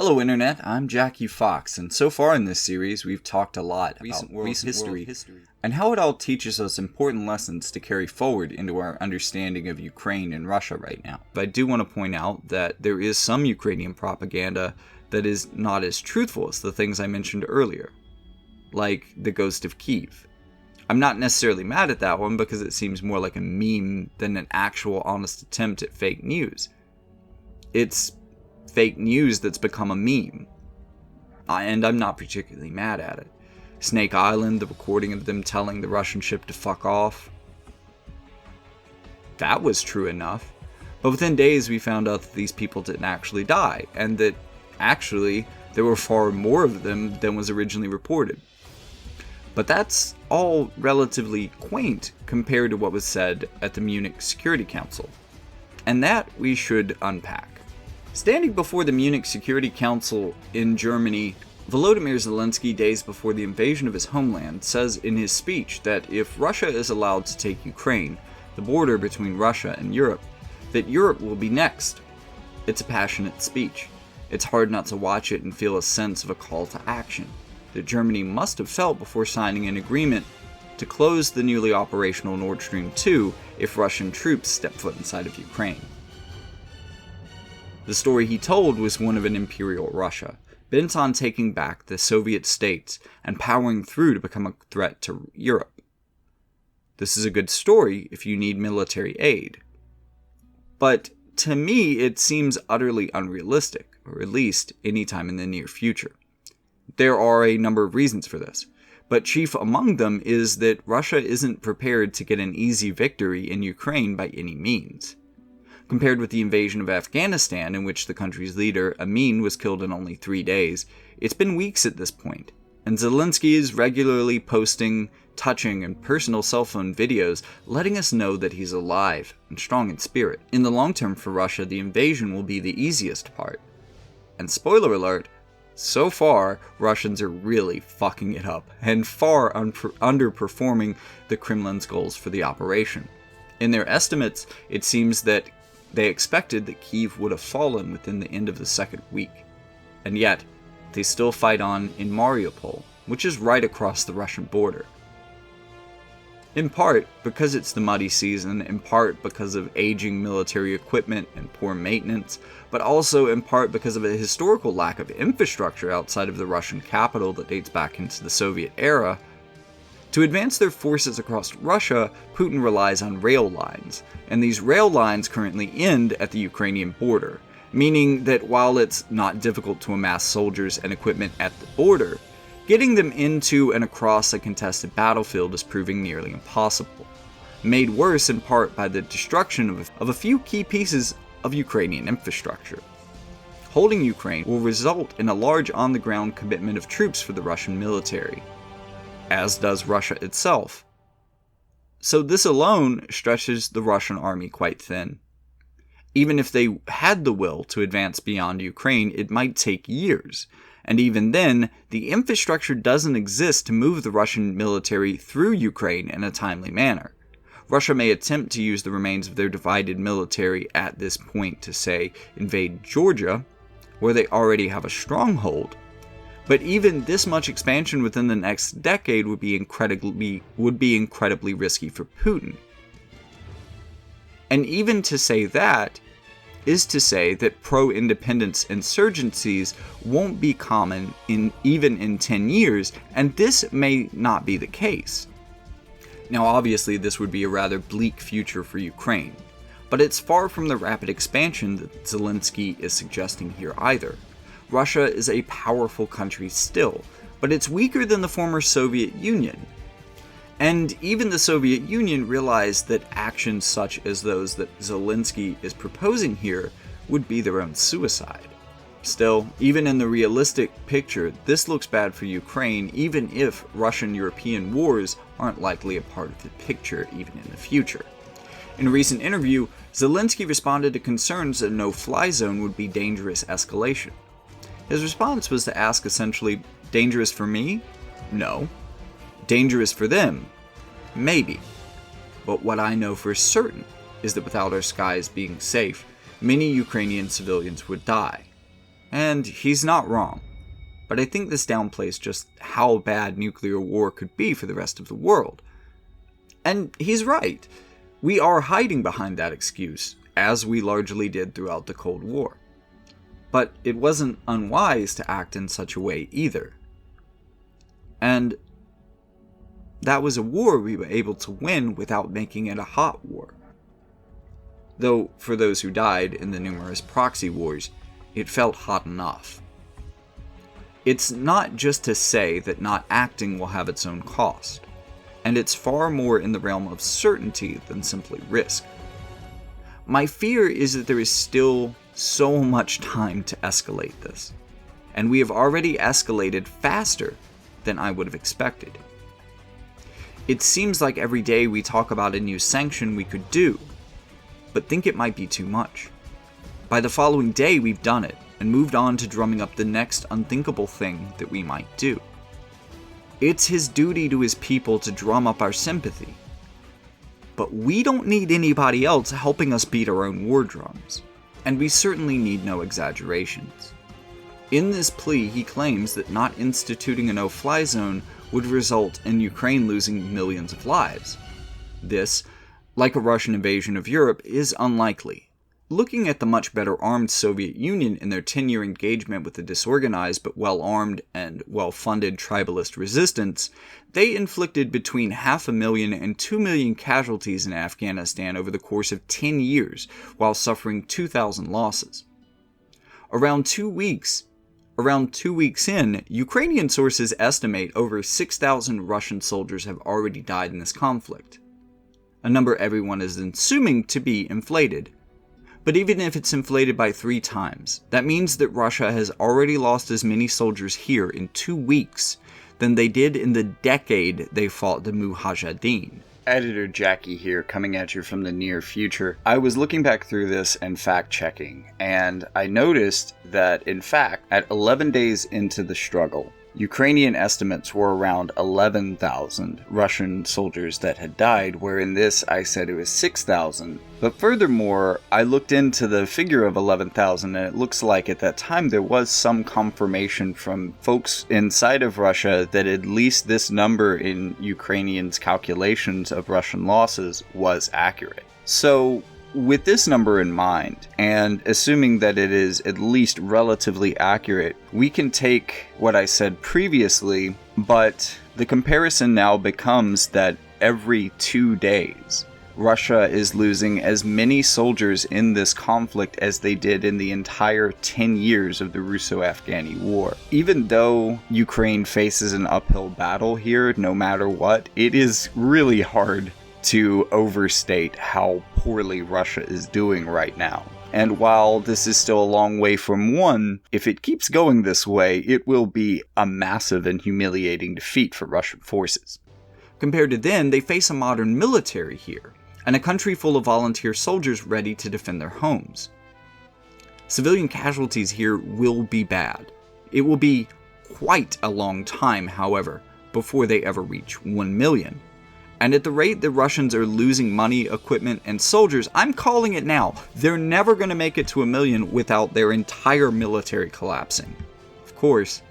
Hello Internet, I'm Jackie Fox, and so far in this series we've talked a lot about recent world history and how it all teaches us important lessons to carry forward into our understanding of Ukraine and Russia right now. But I do want to point out that there is some Ukrainian propaganda that is not as truthful as the things I mentioned earlier, like the Ghost of Kyiv. I'm not necessarily mad at that one because it seems more like a meme than an actual honest attempt at fake news. It's fake news that's become a meme, and I'm not particularly mad at it. Snake Island, the recording of them telling the Russian ship to fuck off, that was true enough. But within days we found out that these people didn't actually die, and that actually there were far more of them than was originally reported. But that's all relatively quaint compared to what was said at the Munich Security Council, and that we should unpack. Standing before the Munich Security Council in Germany, Volodymyr Zelenskyy, days before the invasion of his homeland, says in his speech that if Russia is allowed to take Ukraine, the border between Russia and Europe, that Europe will be next. It's a passionate speech. It's hard not to watch it and feel a sense of a call to action that Germany must have felt before signing an agreement to close the newly operational Nord Stream 2 if Russian troops step foot inside of Ukraine. The story he told was one of an imperial Russia, bent on taking back the Soviet states and powering through to become a threat to Europe. This is a good story if you need military aid. But to me, it seems utterly unrealistic, or at least anytime in the near future. There are a number of reasons for this, but chief among them is that Russia isn't prepared to get an easy victory in Ukraine by any means. Compared with the invasion of Afghanistan, in which the country's leader, Amin, was killed in only 3 days, it's been weeks at this point, and Zelenskyy is regularly posting touching and personal cell phone videos letting us know that he's alive and strong in spirit. In the long term for Russia, the invasion will be the easiest part. And spoiler alert, so far, Russians are really fucking it up, and far underperforming the Kremlin's goals for the operation. In their estimates, it seems that they expected that Kyiv would have fallen within the end of the second week, and yet they still fight on in Mariupol, which is right across the Russian border. In part because it's the muddy season, in part because of aging military equipment and poor maintenance, but also in part because of a historical lack of infrastructure outside of the Russian capital that dates back into the Soviet era. To advance their forces across Russia, Putin relies on rail lines, and these rail lines currently end at the Ukrainian border, meaning that while it's not difficult to amass soldiers and equipment at the border, getting them into and across a contested battlefield is proving nearly impossible, made worse in part by the destruction of a few key pieces of Ukrainian infrastructure. Holding Ukraine will result in a large on-the-ground commitment of troops for the Russian military, as does Russia itself. So this alone stretches the Russian army quite thin. Even if they had the will to advance beyond Ukraine, it might take years, and even then, the infrastructure doesn't exist to move the Russian military through Ukraine in a timely manner. Russia may attempt to use the remains of their divided military at this point to, say, invade Georgia, where they already have a stronghold. But even this much expansion within the next decade would be incredibly risky for Putin. And even to say that is to say that pro-independence insurgencies won't be common even in 10 years, and this may not be the case. Now obviously this would be a rather bleak future for Ukraine, but it's far from the rapid expansion that Zelenskyy is suggesting here either. Russia is a powerful country still, but it's weaker than the former Soviet Union. And even the Soviet Union realized that actions such as those that Zelenskyy is proposing here would be their own suicide. Still, even in the realistic picture, this looks bad for Ukraine, even if Russian-European wars aren't likely a part of the picture even in the future. In a recent interview, Zelenskyy responded to concerns that a no-fly zone would be dangerous escalation. His response was to ask essentially, dangerous for me? No. Dangerous for them? Maybe. But what I know for certain is that without our skies being safe, many Ukrainian civilians would die. And he's not wrong. But I think this downplays just how bad nuclear war could be for the rest of the world. And he's right. We are hiding behind that excuse, as we largely did throughout the Cold War. But it wasn't unwise to act in such a way either. And that was a war we were able to win without making it a hot war. Though, for those who died in the numerous proxy wars, it felt hot enough. It's not just to say that not acting will have its own cost, and it's far more in the realm of certainty than simply risk. My fear is that there is still so much time to escalate this, and we have already escalated faster than I would have expected. It seems like every day we talk about a new sanction we could do, but think it might be too much. By the following day we've done it, and moved on to drumming up the next unthinkable thing that we might do. It's his duty to his people to drum up our sympathy. But we don't need anybody else helping us beat our own war drums, and we certainly need no exaggerations. In this plea, he claims that not instituting a no-fly zone would result in Ukraine losing millions of lives. This, like a Russian invasion of Europe, is unlikely. Looking at the much better armed Soviet Union in their 10-year engagement with the disorganized but well-armed and well-funded tribalist resistance, they inflicted between 500,000 and 2 million casualties in Afghanistan over the course of 10 years, while suffering 2,000 losses. Around two weeks in, Ukrainian sources estimate over 6,000 Russian soldiers have already died in this conflict, a number everyone is assuming to be inflated. But even if it's inflated by 3 times, that means that Russia has already lost as many soldiers here in 2 weeks than they did in the decade they fought the Mujahideen. Editor Jackie here, coming at you from the near future. I was looking back through this and fact-checking, and I noticed that, in fact, at 11 days into the struggle, Ukrainian estimates were around 11,000 Russian soldiers that had died, where in this I said it was 6,000. But furthermore, I looked into the figure of 11,000, and it looks like at that time there was some confirmation from folks inside of Russia that at least this number in Ukrainians' calculations of Russian losses was accurate. So, with this number in mind, and assuming that it is at least relatively accurate, we can take what I said previously, but the comparison now becomes that every 2 days, Russia is losing as many soldiers in this conflict as they did in the entire 10 years of the Russo-Afghani War. Even though Ukraine faces an uphill battle here, no matter what, it is really hard to overstate how poorly Russia is doing right now. And while this is still a long way from one, if it keeps going this way, it will be a massive and humiliating defeat for Russian forces. Compared to then, they face a modern military here, and a country full of volunteer soldiers ready to defend their homes. Civilian casualties here will be bad. It will be quite a long time, however, before they ever reach 1 million. And at the rate the Russians are losing money, equipment, and soldiers, I'm calling it now, they're never going to make it to 1 million without their entire military collapsing. Of course,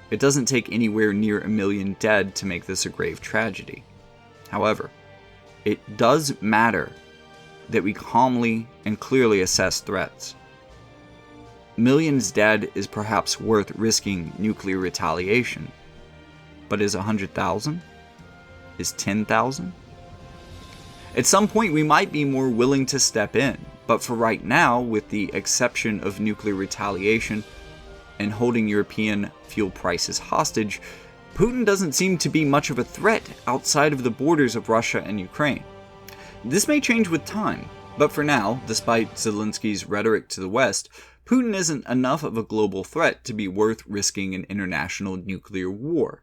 it doesn't take anywhere near 1 million dead to make this a grave tragedy. However, it does matter that we calmly and clearly assess threats. Millions dead is perhaps worth risking nuclear retaliation, but is 100,000? Is 10,000? At some point we might be more willing to step in, but for right now, with the exception of nuclear retaliation and holding European fuel prices hostage, Putin doesn't seem to be much of a threat outside of the borders of Russia and Ukraine. This may change with time, but for now, despite Zelensky's rhetoric to the West, Putin isn't enough of a global threat to be worth risking an international nuclear war.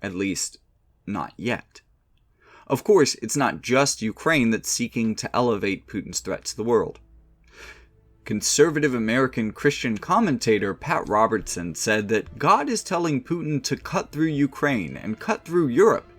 At least, not yet. Of course, it's not just Ukraine that's seeking to elevate Putin's threat to the world. Conservative American Christian commentator Pat Robertson said that God is telling Putin to cut through Ukraine and cut through Europe,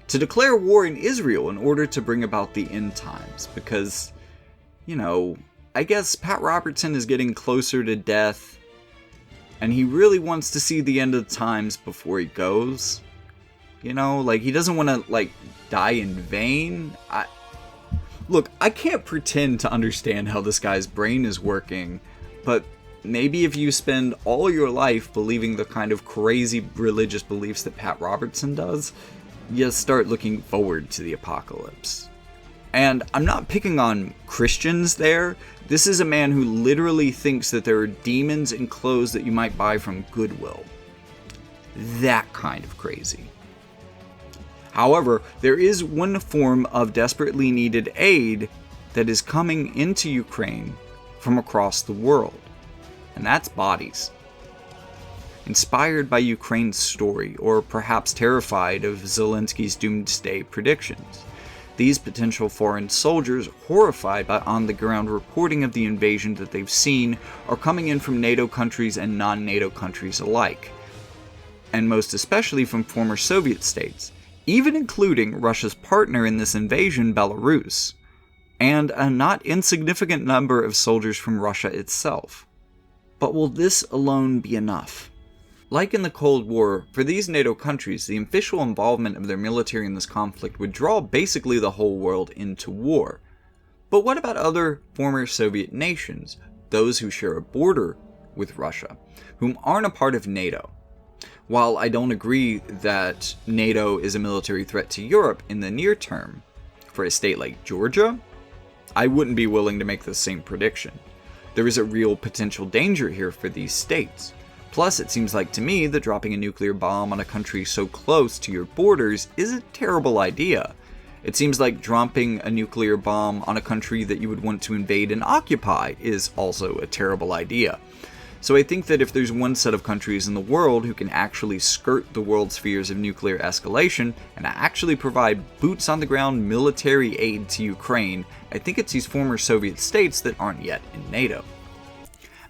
to declare war in Israel in order to bring about the end times, because, I guess Pat Robertson is getting closer to death And he really wants to see the end of the times before he goes. You know, like, he doesn't want to, like, die in vain. Look, I can't pretend to understand how this guy's brain is working, but maybe if you spend all your life believing the kind of crazy religious beliefs that Pat Robertson does, you start looking forward to the apocalypse. And I'm not picking on Christians there. This is a man who literally thinks that there are demons in clothes that you might buy from Goodwill. That kind of crazy. However, there is one form of desperately needed aid that is coming into Ukraine from across the world, and that's bodies. Inspired by Ukraine's story, or perhaps terrified of Zelensky's doomsday predictions, these potential foreign soldiers, horrified by on-the-ground reporting of the invasion that they've seen, are coming in from NATO countries and non-NATO countries alike, and most especially from former Soviet states, even including Russia's partner in this invasion, Belarus, and a not insignificant number of soldiers from Russia itself. But will this alone be enough? Like in the Cold War, for these NATO countries, the official involvement of their military in this conflict would draw basically the whole world into war. But what about other former Soviet nations, those who share a border with Russia, whom aren't a part of NATO? While I don't agree that NATO is a military threat to Europe in the near term, for a state like Georgia, I wouldn't be willing to make the same prediction. There is a real potential danger here for these states. Plus, it seems like to me that dropping a nuclear bomb on a country so close to your borders is a terrible idea. It seems like dropping a nuclear bomb on a country that you would want to invade and occupy is also a terrible idea. So I think that if there's one set of countries in the world who can actually skirt the world's fears of nuclear escalation and actually provide boots-on-the-ground military aid to Ukraine, I think it's these former Soviet states that aren't yet in NATO.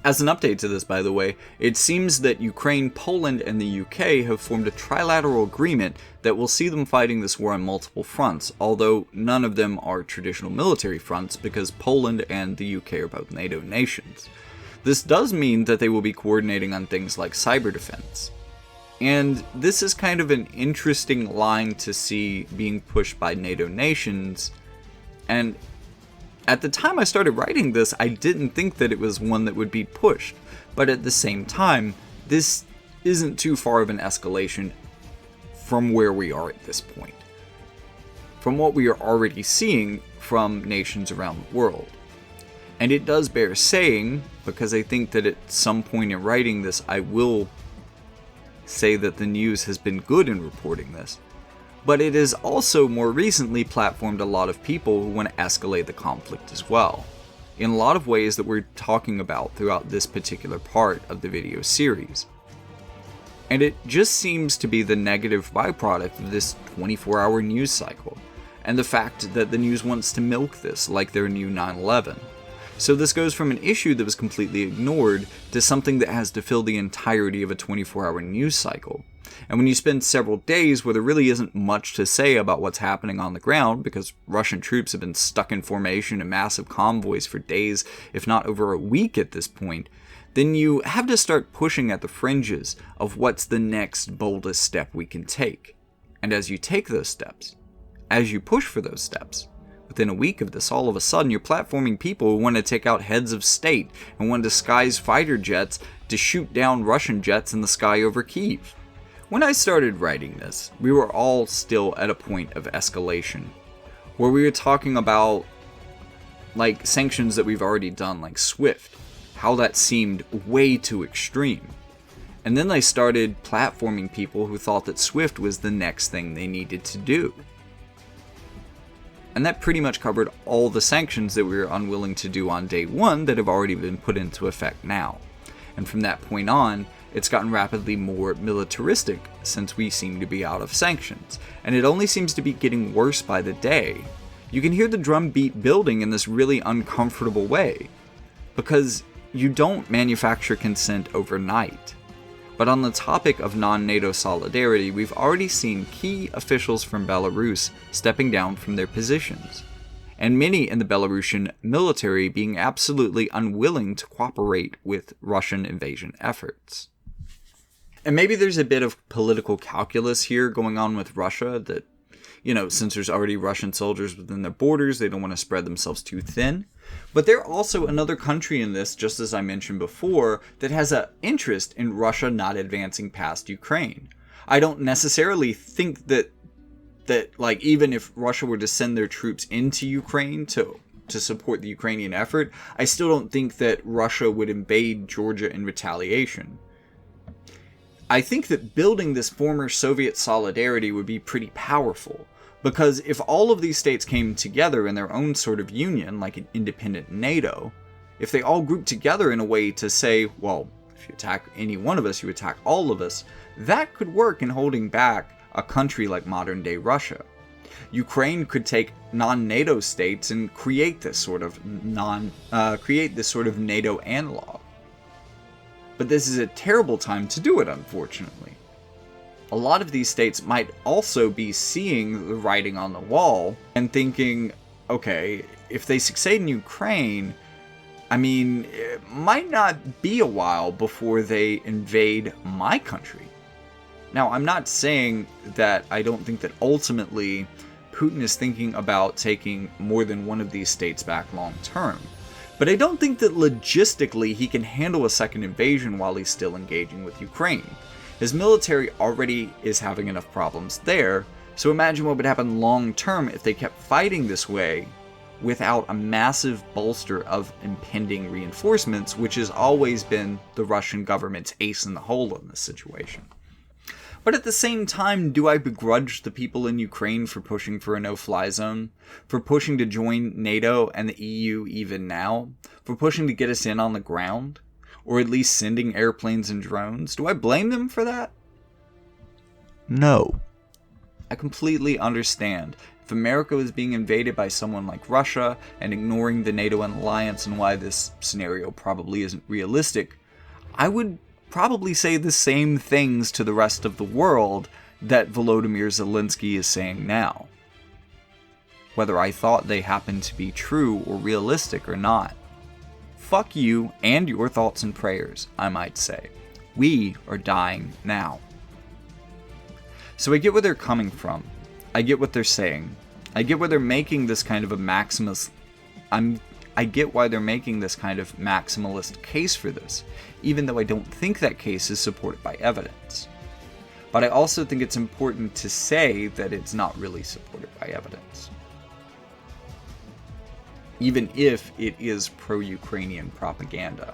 As an update to this, by the way, it seems that Ukraine, Poland, and the UK have formed a trilateral agreement that will see them fighting this war on multiple fronts, although none of them are traditional military fronts because Poland and the UK are both NATO nations. This does mean that they will be coordinating on things like cyber defense. And this is kind of an interesting line to see being pushed by NATO nations. And at the time I started writing this, I didn't think that it was one that would be pushed. But at the same time, this isn't too far of an escalation from where we are at this point. From what we are already seeing from nations around the world. And it does bear saying, because I think that at some point in writing this, I will say that the news has been good in reporting this. But it has also more recently platformed a lot of people who want to escalate the conflict as well, in a lot of ways that we're talking about throughout this particular part of the video series. And it just seems to be the negative byproduct of this 24-hour news cycle, and the fact that the news wants to milk this like their new 9/11. So this goes from an issue that was completely ignored to something that has to fill the entirety of a 24-hour news cycle. And when you spend several days where there really isn't much to say about what's happening on the ground, because Russian troops have been stuck in formation in massive convoys for days, if not over a week at this point, then you have to start pushing at the fringes of what's the next boldest step we can take. And as you take those steps, as you push for those steps, within a week of this, all of a sudden, you're platforming people who want to take out heads of state and want to disguise fighter jets to shoot down Russian jets in the sky over Kyiv. When I started writing this, we were all still at a point of escalation, where we were talking about, like, sanctions that we've already done, like SWIFT, how that seemed way too extreme. And then they started platforming people who thought that SWIFT was the next thing they needed to do. And that pretty much covered all the sanctions that we were unwilling to do on day one that have already been put into effect now. And from that point on, it's gotten rapidly more militaristic since we seem to be out of sanctions. And it only seems to be getting worse by the day. You can hear the drumbeat building in this really uncomfortable way, because you don't manufacture consent overnight. But on the topic of non-NATO solidarity, we've already seen key officials from Belarus stepping down from their positions, and many in the Belarusian military being absolutely unwilling to cooperate with Russian invasion efforts. And maybe there's a bit of political calculus here going on with Russia that, since there's already Russian soldiers within their borders, they don't want to spread themselves too thin. But they're also another country in this, just as I mentioned before, that has an interest in Russia not advancing past Ukraine. I don't necessarily think that even if Russia were to send their troops into Ukraine to support the Ukrainian effort, I still don't think that Russia would invade Georgia in retaliation. I think that building this former Soviet solidarity would be pretty powerful, because if all of these states came together in their own sort of union, like an independent NATO, if they all grouped together in a way to say, well, if you attack any one of us, you attack all of us, that could work in holding back a country like modern-day Russia. Ukraine could take non-NATO states and create this sort of NATO analog. But this is a terrible time to do it, unfortunately. A lot of these states might also be seeing the writing on the wall and thinking, okay, if they succeed in Ukraine, it might not be a while before they invade my country. Now, I'm not saying that I don't think that ultimately Putin is thinking about taking more than one of these states back long term. But I don't think that logistically he can handle a second invasion while he's still engaging with Ukraine. His military already is having enough problems there, so imagine what would happen long term if they kept fighting this way without a massive bolster of impending reinforcements, which has always been the Russian government's ace in the hole in this situation. But at the same time, do I begrudge the people in Ukraine for pushing for a no-fly zone? For pushing to join NATO and the EU even now? For pushing to get us in on the ground? Or at least sending airplanes and drones? Do I blame them for that? No. I completely understand. If America was being invaded by someone like Russia and ignoring the NATO alliance and why this scenario probably isn't realistic, I would probably say the same things to the rest of the world that Volodymyr Zelenskyy is saying now. Whether I thought they happened to be true or realistic or not. Fuck you and your thoughts and prayers, I might say. We are dying now. So I get where they're coming from. I get what they're saying. I get why they're making this kind of a maximalist case for this, even though I don't think that case is supported by evidence. But I also think it's important to say that it's not really supported by evidence, even if it is pro-Ukrainian propaganda.